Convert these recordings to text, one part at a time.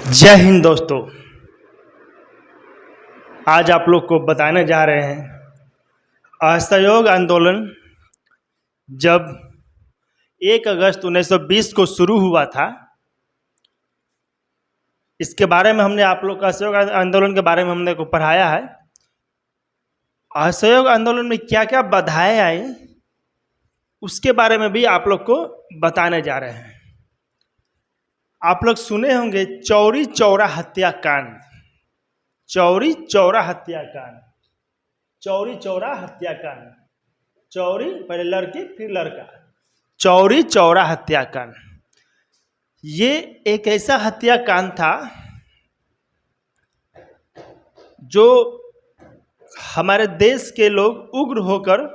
जय हिंद दोस्तों। आज आप लोग को बताने जा रहे हैं असहयोग आंदोलन जब 1 अगस्त 1920 को शुरू हुआ था। इसके बारे में हमने आप लोग का असहयोग आंदोलन के बारे में हमने को पढ़ाया है। असहयोग आंदोलन में क्या क्या बाधाएं आई उसके बारे में भी आप लोग को बताने जा रहे हैं। आप लोग सुने होंगे चौरी चौरा हत्याकांड। चौरी चौरा हत्याकांड, चौरी चौरा हत्याकांड। चौरी पहले लड़की फिर लड़का, चौरी चौरा हत्याकांड। ये एक ऐसा हत्याकांड था जो हमारे देश के लोग उग्र होकर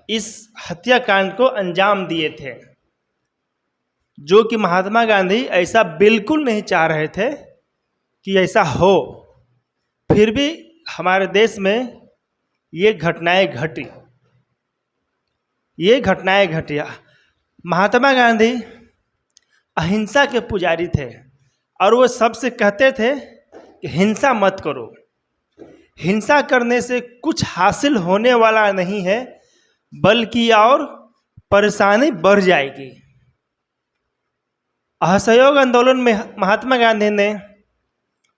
इस हत्याकांड को अंजाम दिए थे, जो कि महात्मा गांधी ऐसा बिल्कुल नहीं चाह रहे थे कि ऐसा हो। फिर भी हमारे देश में ये घटनाएं घटी। ये घटनाएं घटिया। महात्मा गांधी अहिंसा के पुजारी थे और वो सबसे कहते थे कि हिंसा मत करो। हिंसा करने से कुछ हासिल होने वाला नहीं है, बल्कि और परेशानी बढ़ जाएगी। असहयोग आंदोलन में महात्मा गांधी ने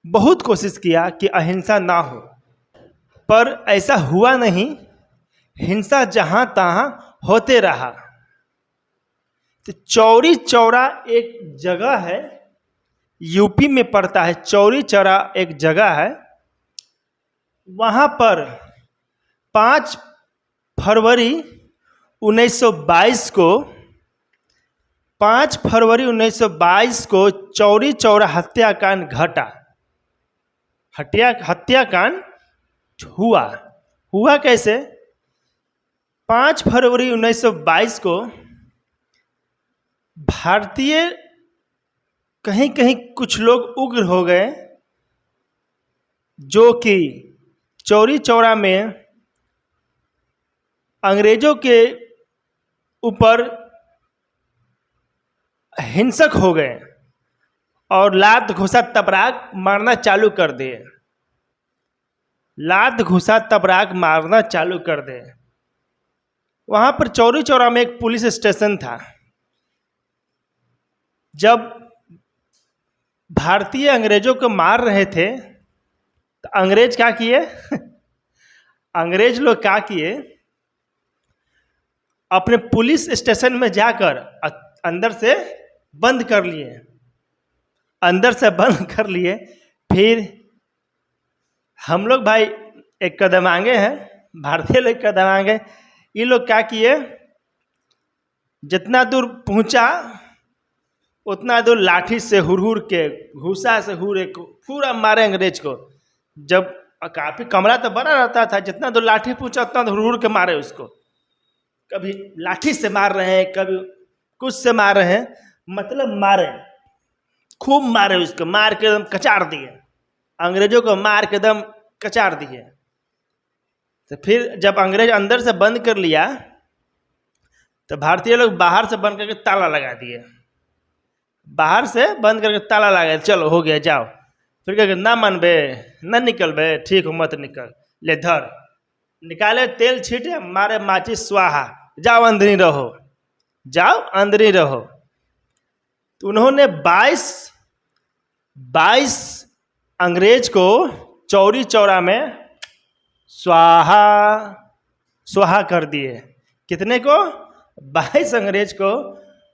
बहुत कोशिश किया कि अहिंसा ना हो, पर ऐसा हुआ नहीं। हिंसा जहां तहां होते रहा। तो चौरी चौरा एक जगह है, यूपी में पड़ता है। चौरी चौरा एक जगह है, वहां पर 5 फरवरी 1922 को 5 फरवरी 1922 को चौरी चौरा हत्याकांड घटा। हत्याकांड हुआ कैसे? 5 फरवरी 1922 को भारतीय कहीं कहीं कुछ लोग उग्र हो गए, जो कि चौरी चौरा में अंग्रेजों के ऊपर हिंसक हो गए और लात घुसा तबराक मारना चालू कर दिए। लात घुसा तबराक मारना चालू कर दिए। वहां पर चौरी चौरा में एक पुलिस स्टेशन था। जब भारतीय अंग्रेजों को मार रहे थे तो अंग्रेज क्या किए? अंग्रेज लोग क्या किए? अपने पुलिस स्टेशन में जाकर अंदर से बंद कर लिए। अंदर से बंद कर लिए। फिर हम लोग भाई एक कदम आगे हैं, भारतीय लोग कदम आगे। ये लोग क्या किए? जितना दूर पहुंचा उतना दूर लाठी से हुर के, घूसा से हुर को पूरा मारे अंग्रेज को। जब काफी कमरा तो बड़ा रहता था, जितना दूर लाठी पहुंचा उतना दूर हुर के मारे उसको। कभी लाठी से मार रहे हैं, कभी कुछ से मार रहे हैं, मतलब मारे, खूब मारे उसको। मार के एकदम कचार दिए, अंग्रेजों को मार के एकदम कचार दिए। तो फिर जब अंग्रेज अंदर से बंद कर लिया तो भारतीय लोग बाहर से बंद करके ताला लगा दिए। बाहर से बंद करके ताला लगा, चलो हो गया जाओ। फिर कह ना मन बे, न निकल बे, ठीक हो मत निकल, ले धर। निकाले, तेल छीटे, मारे माचिस स्वाहा, जाओ अंदर ही रहो, जाओ अंदर ही रहो। तो उन्होंने 22 अंग्रेज को चौरी चौरा में स्वाहा स्वाहा कर दिए। कितने को? 22 अंग्रेज को।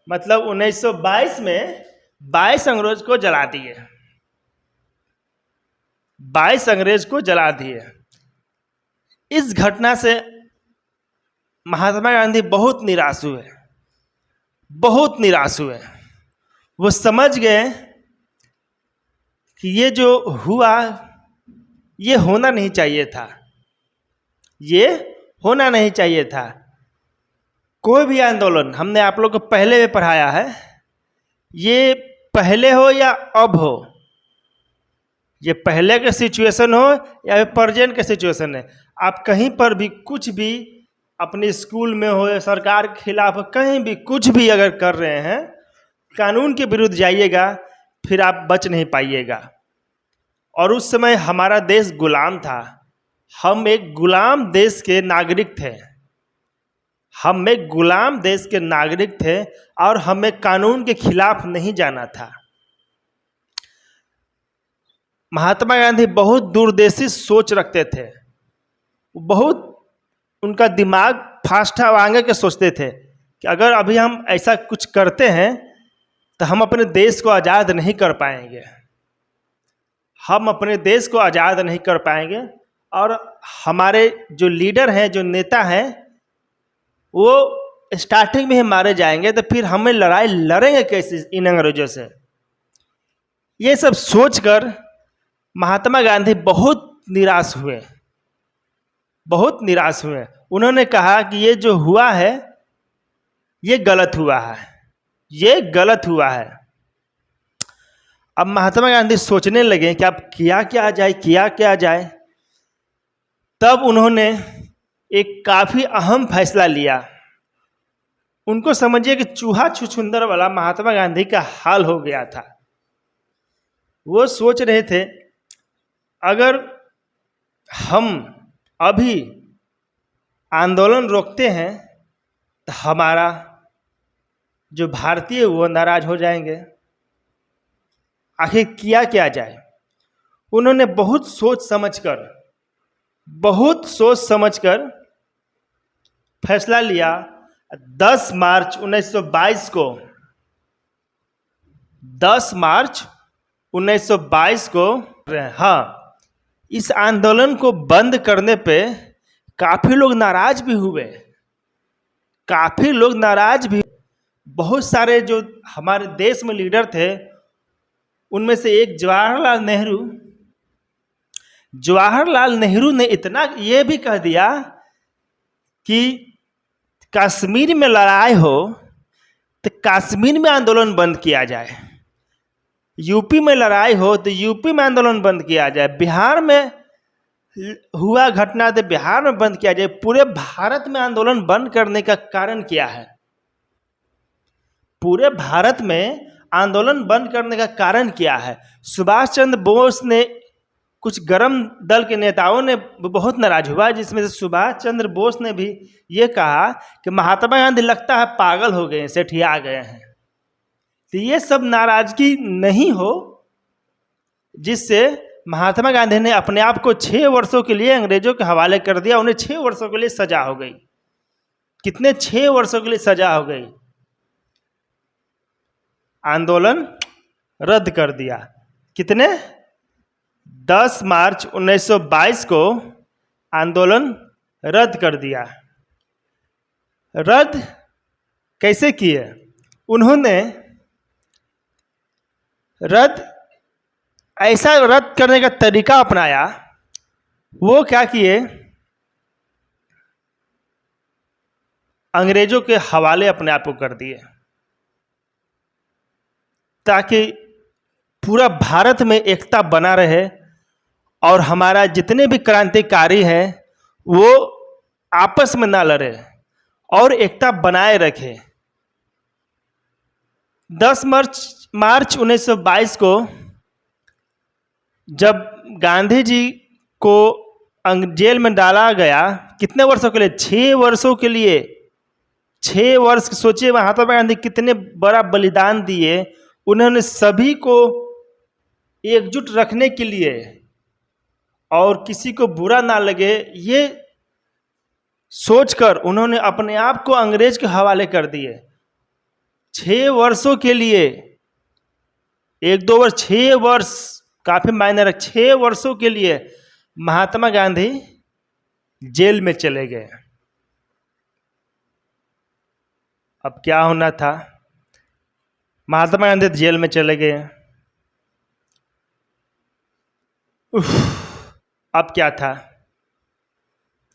मतलब 1922 में 22 अंग्रेज को जला दिए। 22 अंग्रेज को जला दिए। इस घटना से महात्मा गांधी बहुत निराश हुए, बहुत निराश हुए। वो समझ गए कि ये जो हुआ ये होना नहीं चाहिए था। ये होना नहीं चाहिए था। कोई भी आंदोलन, हमने आप लोग को पहले भी पढ़ाया है, ये पहले हो या अब हो, ये पहले का सिचुएशन हो या प्रेजेंट का सिचुएशन है, आप कहीं पर भी कुछ भी अपने स्कूल में हो या सरकार के खिलाफ कहीं भी कुछ भी अगर कर रहे हैं, कानून के विरुद्ध जाइएगा फिर आप बच नहीं पाइएगा। और उस समय हमारा देश गुलाम था, हम एक गुलाम देश के नागरिक थे, हम एक गुलाम देश के नागरिक थे और हमें कानून के खिलाफ नहीं जाना था। महात्मा गांधी बहुत दूरदेशी सोच रखते थे, बहुत उनका दिमाग फास्ट था, आगे के सोचते थे कि अगर अभी हम ऐसा कुछ करते हैं तो हम अपने देश को आज़ाद नहीं कर पाएंगे, हम अपने देश को आज़ाद नहीं कर पाएंगे और हमारे जो लीडर हैं, जो नेता हैं, वो स्टार्टिंग में ही मारे जाएंगे, तो फिर हमें लड़ाई लड़ेंगे कैसे इन अंग्रेजों से। ये सब सोचकर महात्मा गांधी बहुत निराश हुए, बहुत निराश हुए। उन्होंने कहा कि ये जो हुआ है ये गलत हुआ है, ये गलत हुआ है। अब महात्मा गांधी सोचने लगे कि अब किया क्या जाए, किया क्या जाए। तब उन्होंने एक काफी अहम फैसला लिया। उनको समझिए कि चूहा छुछुंदर वाला महात्मा गांधी का हाल हो गया था। वो सोच रहे थे अगर हम अभी आंदोलन रोकते हैं तो हमारा जो भारतीय वो नाराज हो जाएंगे, आखिर किया क्या जाए। उन्होंने बहुत सोच समझकर फैसला लिया। 10 मार्च 1922 को 10 मार्च 1922 को हाँ, इस आंदोलन को बंद करने पे काफी लोग नाराज भी हुए, काफी लोग नाराज भी। बहुत सारे जो हमारे देश में लीडर थे, उनमें से एक जवाहरलाल नेहरू ने इतना ये भी कह दिया कि कश्मीर में लड़ाई हो तो कश्मीर में आंदोलन बंद किया जाए, यूपी में लड़ाई हो तो यूपी में आंदोलन बंद किया जाए, बिहार में हुआ घटना तो बिहार में बंद किया जाए। पूरे भारत में आंदोलन बंद करने का कारण क्या है? पूरे भारत में आंदोलन बंद करने का कारण क्या है? सुभाष चंद्र बोस ने, कुछ गरम दल के नेताओं ने बहुत नाराज हुआ, जिसमें से सुभाष चंद्र बोस ने भी ये कहा कि महात्मा गांधी लगता है पागल हो गए, सेठिया गए हैं। तो ये सब नाराजगी नहीं हो, जिससे महात्मा गांधी ने अपने आप को 6 वर्षों के लिए अंग्रेजों के हवाले कर दिया। उन्हें 6 वर्षों के लिए सजा हो गई। कितने? 6 वर्षों के लिए सजा हो गई। आंदोलन रद्द कर दिया। कितने? 10 मार्च 1922 को आंदोलन रद्द कर दिया। रद्द कैसे किए उन्होंने? ऐसा रद्द करने का तरीका अपनाया। वो क्या किए? अंग्रेजों के हवाले अपने आप को कर दिए, ताकि पूरा भारत में एकता बना रहे और हमारा जितने भी क्रांतिकारी हैं वो आपस में ना लड़े और एकता बनाए रखे। 10 मार्च 1922 को जब गांधी जी को जेल में डाला गया, कितने वर्षों के लिए? 6 वर्षों के लिए। 6 वर्ष। सोचिए महात्मा गांधी कितने बड़ा बलिदान दिए। उन्होंने सभी को एकजुट रखने के लिए और किसी को बुरा ना लगे, ये सोचकर उन्होंने अपने आप को अंग्रेज के हवाले कर दिए। 6 वर्षों के लिए, 1-2 वर्ष, 6 वर्ष काफी मायने रख। 6 वर्षों के लिए महात्मा गांधी जेल में चले गए। अब क्या होना था? महात्मा गांधी जेल में चले गए। अब क्या था?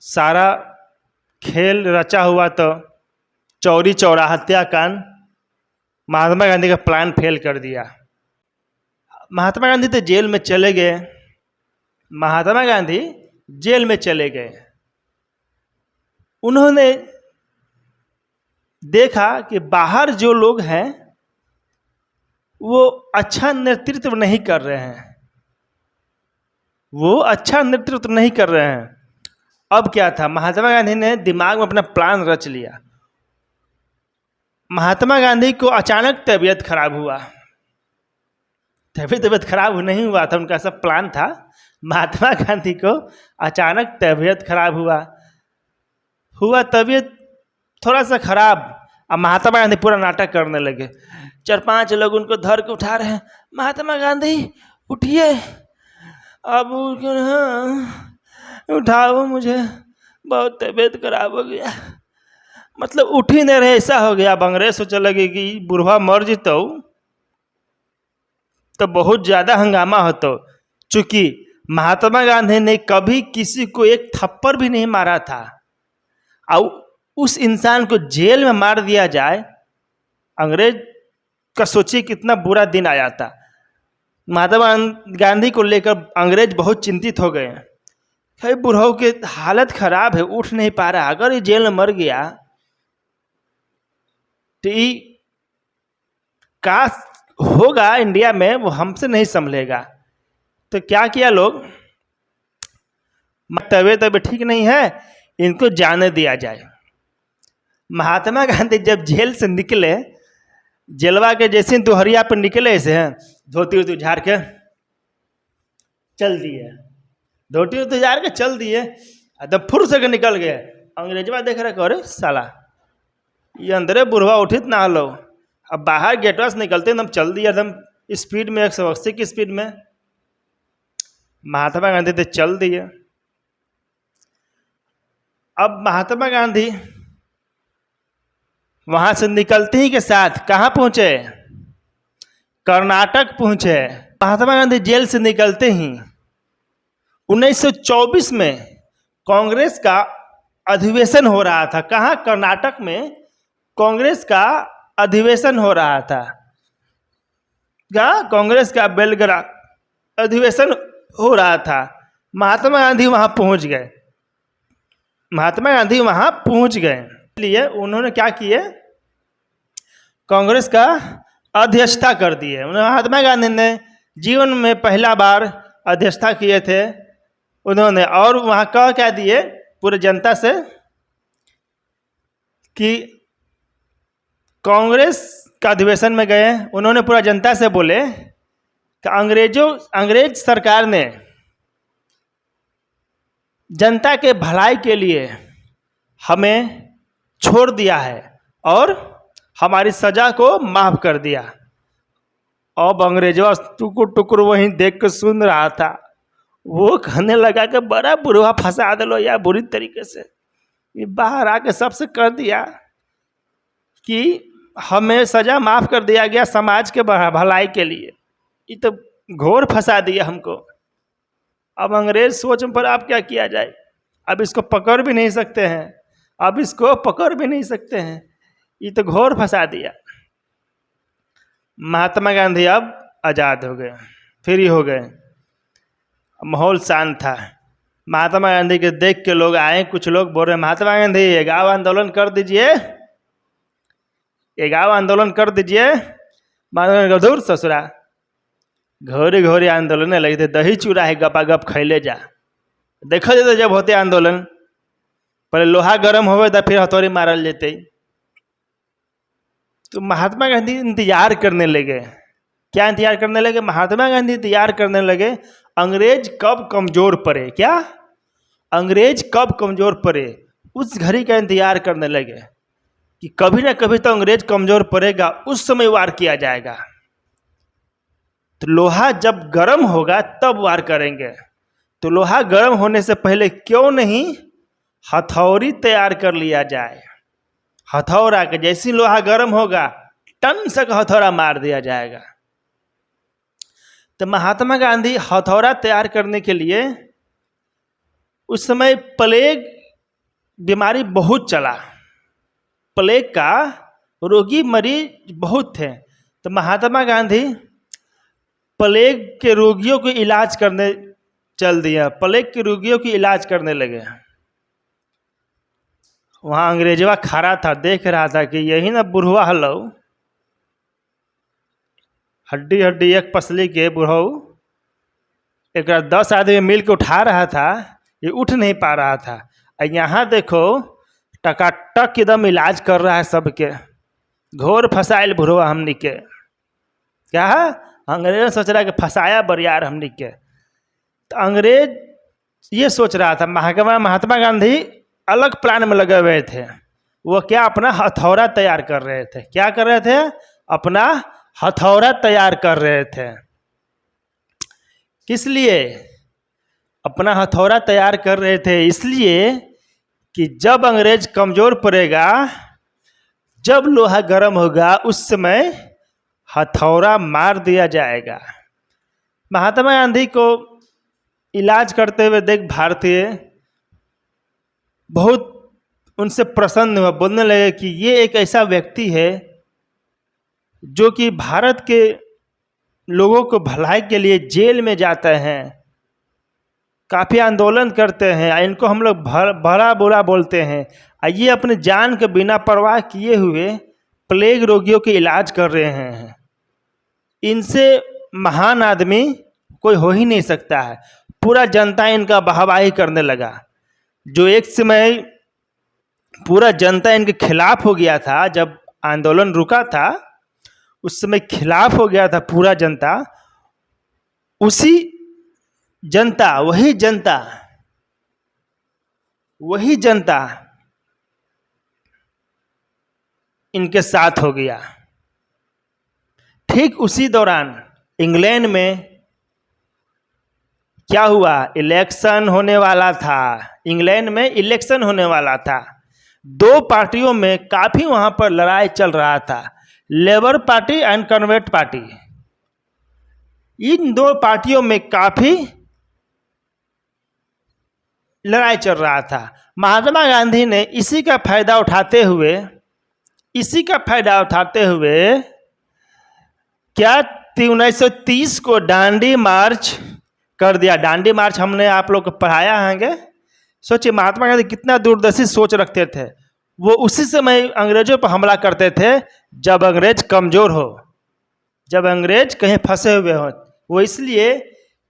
सारा खेल रचा हुआ तो चौरी चौरा हत्याकांड महात्मा गांधी का प्लान फेल कर दिया। महात्मा गांधी तो जेल में चले गए। महात्मा गांधी जेल में चले गए। उन्होंने देखा कि बाहर जो लोग हैं वो अच्छा नेतृत्व नहीं कर रहे हैं, वो अच्छा नेतृत्व नहीं कर रहे हैं। अब क्या था, महात्मा गांधी ने दिमाग में अपना प्लान रच लिया। महात्मा गांधी को अचानक तबीयत खराब हुआ। तबीयत खराब नहीं हुआ था, उनका सब प्लान था। महात्मा गांधी को अचानक तबीयत खराब हुआ तबीयत थोड़ा सा खराब। अब महात्मा गांधी पूरा नाटक करने लगे। 4-5 लोग उनको धर के उठा रहे हैं, महात्मा गांधी उठिए, अब हाँ उठाओ, मुझे बहुत तबीयत खराब हो गया। मतलब उठ ही नहीं रहे, ऐसा हो गया। अब अंग्रेज सोचने लगे कि बुढ़वा मर जितो तो बहुत ज़्यादा हंगामा होता। चूंकि महात्मा गांधी ने कभी किसी को एक थप्पड़ भी नहीं मारा था, और उस इंसान को जेल में मार दिया जाए, अंग्रेज का सोचिए कितना बुरा दिन आया था। महात्मा गांधी को लेकर अंग्रेज बहुत चिंतित हो गए। भाई बुढ़ऊ की हालत खराब है, उठ नहीं पा रहा, अगर ये जेल में मर गया तो ये का होगा इंडिया में, वो हमसे नहीं संभलेगा। तो क्या किया लोग, तबीयत ठीक नहीं है, इनको जाने दिया जाए। महात्मा गांधी जब जेल से निकले, जेलवा के जैसे दोहरिया पर निकले, ऐसे हैं धोती उती झाड़ के चल दिए, धोती उती झाड़ के चल दिए, एकदम फुर से निकल गए। अंग्रेजवा देख रहे, अरे साला ये अंदरे बुढ़वा उठित ना लो। अब बाहर गेटवा से निकलते एकदम चल दिया, एकदम स्पीड में 180 की स्पीड में। महात्मा गांधी तो चल दिए। अब महात्मा गांधी वहां से निकलते ही के साथ कहाँ पहुंचे, कर्नाटक पहुंचे। महात्मा गांधी जेल से निकलते ही 1924 में कांग्रेस का अधिवेशन हो रहा था। कहाँ, कर्नाटक में कांग्रेस का अधिवेशन हो रहा था। कांग्रेस का बेलगरा अधिवेशन हो रहा था। महात्मा गांधी वहां पहुंच गए। महात्मा गांधी वहां पहुंच गए, इसलिए उन्होंने क्या किए, कांग्रेस का अध्यक्षता कर दिए। महात्मा गांधी ने जीवन में पहला बार अध्यक्षता किए थे उन्होंने। और वहां कह क्या दिए पूरे जनता से कि कांग्रेस का अधिवेशन में गए, उन्होंने पूरा जनता से बोले कि अंग्रेज सरकार ने जनता के भलाई के लिए हमें छोड़ दिया है और हमारी सजा को माफ कर दिया। अब अंग्रेजवा टुकुर टुकुर वहीं देख कर सुन रहा था। वो कहने लगा कि बड़ा बुढ़वा फंसा दलो या बुरी तरीके से, ये बाहर आके सबसे कर दिया कि हमें सजा माफ कर दिया गया समाज के भलाई के लिए। ये तो घोर फंसा दिया हमको। अब अंग्रेज सोच पर अब क्या किया जाए, अब इसको पकड़ भी नहीं सकते हैं, अब इसको पकड़ भी नहीं सकते हैं, ये तो घोर फंसा दिया। महात्मा गांधी अब आज़ाद हो गए, फ्री हो गए, माहौल शांत था। महात्मा गांधी के देख के लोग आए, कुछ लोग बोल रहे महात्मा गांधी ये गाँव आंदोलन कर दीजिए, ये गाँव आंदोलन कर दीजिए। महात्मा गांधी दूर ससुरा, घोरे घोरे आंदोलन लगे थे, दही चूड़ा है गपा गप खैले जा। देखा जाता जब होते आंदोलन, पहले लोहा गर्म होवे तो फिर हथौड़ी मारल जेते। तो महात्मा गांधी इंतजार करने लगे। क्या इंतजार करने लगे, महात्मा गांधी इंतजार करने लगे अंग्रेज कब कमजोर पड़े। क्या, अंग्रेज कब कमजोर पड़े, उस घड़ी का इंतजार करने लगे कि कभी ना कभी तो अंग्रेज कमजोर पड़ेगा, उस समय वार किया जाएगा। तो लोहा जब गर्म होगा तब वार करेंगे। तो लोहा गर्म होने से पहले क्यों नहीं हथौड़ी तैयार कर लिया जाए। हथौड़ा के जैसे लोहा गर्म होगा टन से हथौड़ा मार दिया जाएगा। तो महात्मा गांधी हथौड़ा तैयार करने के लिए, उस समय प्लेग बीमारी बहुत चला, प्लेग का रोगी मरीज बहुत थे। तो महात्मा गांधी प्लेग के रोगियों को इलाज करने चल दिया, प्लेग के रोगियों की इलाज करने लगे। वहाँ अंग्रेजवा खड़ा था, देख रहा था कि यही ना बुढ़वा हलो, हड्डी हड्डी एक पसली के बुढ़ऊ एक 10 आदमी मिल के उठा रहा था, ये उठ नहीं पा रहा था। यहाँ देखो टकाटक एकदम इलाज कर रहा है सबके। घोर फसाइल बुढ़वा हमनी के, क्या है अंग्रेज सोच रहा है कि फंसाया बरियार हमनी के। तो अंग्रेज ये सोच रहा था, महात्मा गांधी अलग प्लान में लगे हुए थे। वो क्या अपना हथौड़ा तैयार कर रहे थे। क्या कर रहे थे? अपना हथौड़ा तैयार कर रहे थे। किस लिए अपना हथौड़ा तैयार कर रहे थे? इसलिए कि जब अंग्रेज कमजोर पड़ेगा, जब लोहा गर्म होगा, उस समय हथौड़ा मार दिया जाएगा। महात्मा गांधी को इलाज करते हुए देख भारतीय बहुत उनसे प्रसन्न हुआ, बोलने लगे कि ये एक ऐसा व्यक्ति है जो कि भारत के लोगों को भलाई के लिए जेल में जाते हैं, काफ़ी आंदोलन करते हैं, इनको हम लोग बड़ा बुरा बोलते हैं, ये अपने जान के बिना परवाह किए हुए प्लेग रोगियों के इलाज कर रहे हैं। इनसे महान आदमी कोई हो ही नहीं सकता है। पूरा जनता इनका वाहवाही करने लगा। जो एक समय पूरा जनता इनके खिलाफ हो गया था, जब आंदोलन रुका था उस समय खिलाफ हो गया था पूरा जनता, उसी जनता वही जनता इनके साथ हो गया। ठीक उसी दौरान इंग्लैंड में क्या हुआ? इलेक्शन होने वाला था। इंग्लैंड में इलेक्शन होने वाला था। दो पार्टियों में काफी वहां पर लड़ाई चल रहा था, labour party and convert party. इन दो पार्टियों में काफी लड़ाई चल रहा था। महात्मा गांधी ने इसी का फायदा उठाते हुए क्या 1930 को दांडी मार्च कर दिया। दांडी मार्च हमने आप लोग को पढ़ाया है। सोचिए महात्मा गांधी कितना दूरदर्शी सोच रखते थे। वो उसी समय अंग्रेजों पर हमला करते थे जब अंग्रेज कमजोर हो, जब अंग्रेज कहीं फंसे हुए हो। वो इसलिए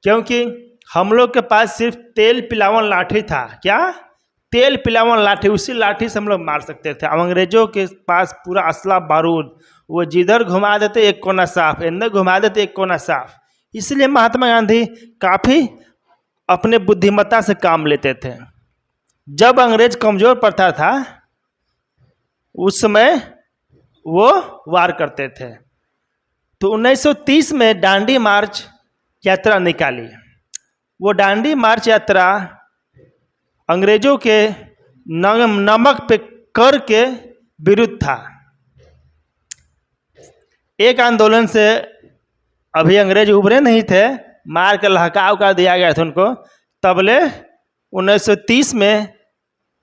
क्योंकि हम लोग के पास सिर्फ तेल पिलावन लाठी था। क्या? तेल पिलावन लाठी, उसी लाठी से हम लोग मार सकते थे। अब अंग्रेजों के पास पूरा असला बारूद, वो जिधर घुमा देते एक कोना साफ, इधर घुमा देते एक कोना साफ। इसलिए महात्मा गांधी काफ़ी अपने बुद्धिमत्ता से काम लेते थे। जब अंग्रेज कमज़ोर पड़ता था उस समय वो वार करते थे। तो 1930 में दांडी मार्च यात्रा निकाली। वो दांडी मार्च यात्रा अंग्रेजों के नमक पे कर के विरुद्ध था। एक आंदोलन से अभी अंग्रेज उभरे नहीं थे, मार के लहका उका दिया गया था उनको। तबले 1930 में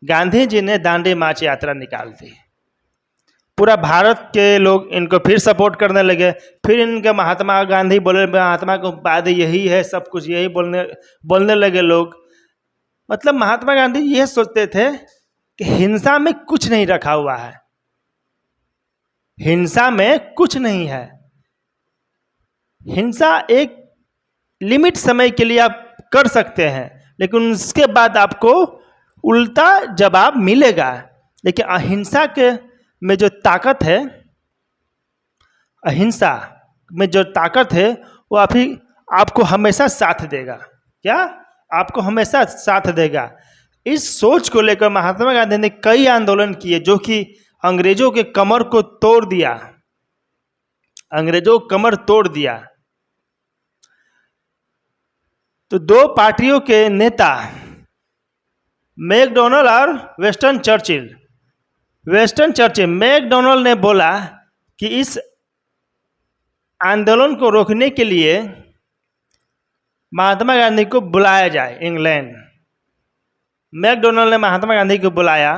गांधी जी ने दांडी मार्च यात्रा निकाल दी। पूरा भारत के लोग इनको फिर सपोर्ट करने लगे। फिर इनके महात्मा गांधी बोले, महात्मा को बाद यही है, सब कुछ यही बोलने लगे लोग। मतलब महात्मा गांधी ये सोचते थे कि हिंसा में कुछ नहीं रखा हुआ है, हिंसा में कुछ नहीं है। हिंसा एक लिमिट समय के लिए आप कर सकते हैं, लेकिन उसके बाद आपको उल्टा जवाब मिलेगा। लेकिन अहिंसा के में जो ताकत है, अहिंसा में जो ताकत है वो आपको हमेशा साथ देगा। क्या? आपको हमेशा साथ देगा। इस सोच को लेकर महात्मा गांधी ने कई आंदोलन किए जो कि अंग्रेजों के कमर को तोड़ दिया, अंग्रेजों कमर तोड़ दिया। तो दो पार्टियों के नेता मैकडॉनल्ड और विंस्टन चर्चिल, मैकडॉनल्ड ने बोला कि इस आंदोलन को रोकने के लिए महात्मा गांधी को बुलाया जाए इंग्लैंड। मैकडॉनल्ड ने महात्मा गांधी को बुलाया,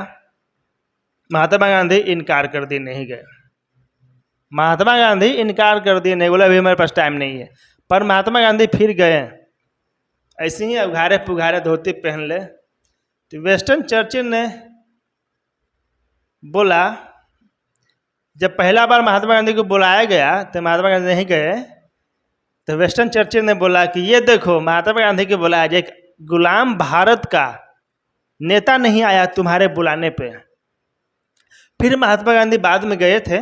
महात्मा गांधी इनकार कर दिए, नहीं गए। महात्मा गांधी इनकार कर दिए, नहीं, बोला अभी हमारे पास टाइम नहीं है। पर महात्मा गांधी फिर गए, ऐसे ही उघारे पुघारे धोती पहन ले। तो विंस्टन चर्चिल ने बोला, जब पहला बार महात्मा गांधी को बुलाया गया तो महात्मा गांधी नहीं गए, तो वेस्टर्न चर्चिल ने बोला कि ये देखो, महात्मा गांधी के बोला आज एक गुलाम भारत का नेता नहीं आया तुम्हारे बुलाने पे। फिर महात्मा गांधी बाद में गए थे,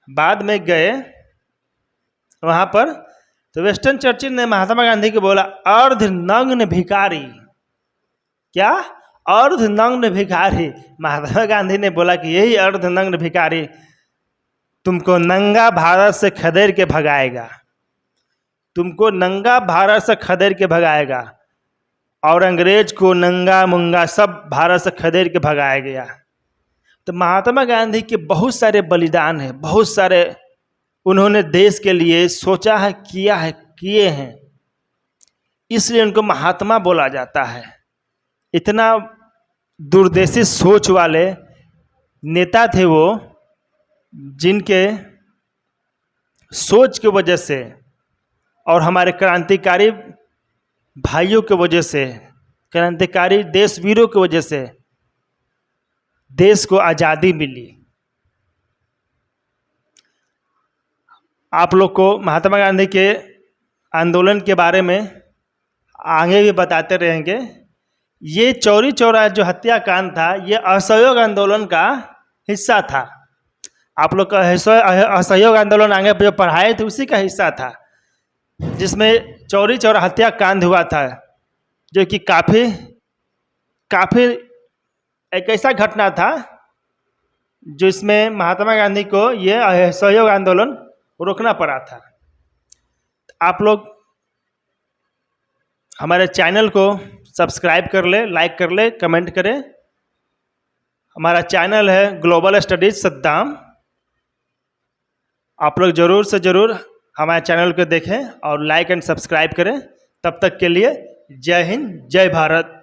बाद में गए वहां पर, तो वेस्टर्न चर्चिल ने महात्मा गांधी को बोला अर्धनग्न भिखारी। क्या? अर्धनग्न भिखारी। महात्मा गांधी ने बोला कि यही अर्धनग्न भिखारी तुमको नंगा भारत से खदेड़ के भगाएगा, तुमको नंगा भारत से खदेड़ के भगाएगा। और अंग्रेज को नंगा मुंगा सब भारत से खदेड़ के भगाया गया। तो महात्मा गांधी के बहुत सारे बलिदान हैं, बहुत सारे उन्होंने देश के लिए सोचा है, किया है, किए हैं, इसलिए उनको महात्मा बोला जाता है। इतना दूरदेशी सोच वाले नेता थे वो, जिनके सोच की वजह से और हमारे क्रांतिकारी भाइयों की वजह से, क्रांतिकारी देशवीरों की वजह से देश को आज़ादी मिली। आप लोग को महात्मा गांधी के आंदोलन के बारे में आगे भी बताते रहेंगे। ये चौरी चौरा जो हत्याकांड था, ये असहयोग आंदोलन का हिस्सा था। आप लोग का असहयोग आंदोलन आगे जो पढ़ाए थे उसी का हिस्सा था, जिसमें चौरी चौरा हत्याकांड हुआ था, जो कि काफ़ी एक ऐसा घटना था जिसमें महात्मा गांधी को ये असहयोग आंदोलन रोकना पड़ा था। आप लोग हमारे चैनल को सब्सक्राइब कर ले, लाइक कर ले, कमेंट करें। हमारा चैनल है ग्लोबल स्टडीज सद्दाम। आप लोग ज़रूर से ज़रूर हमारे चैनल को देखें और लाइक एंड सब्सक्राइब करें। तब तक के लिए जय हिंद, जय भारत।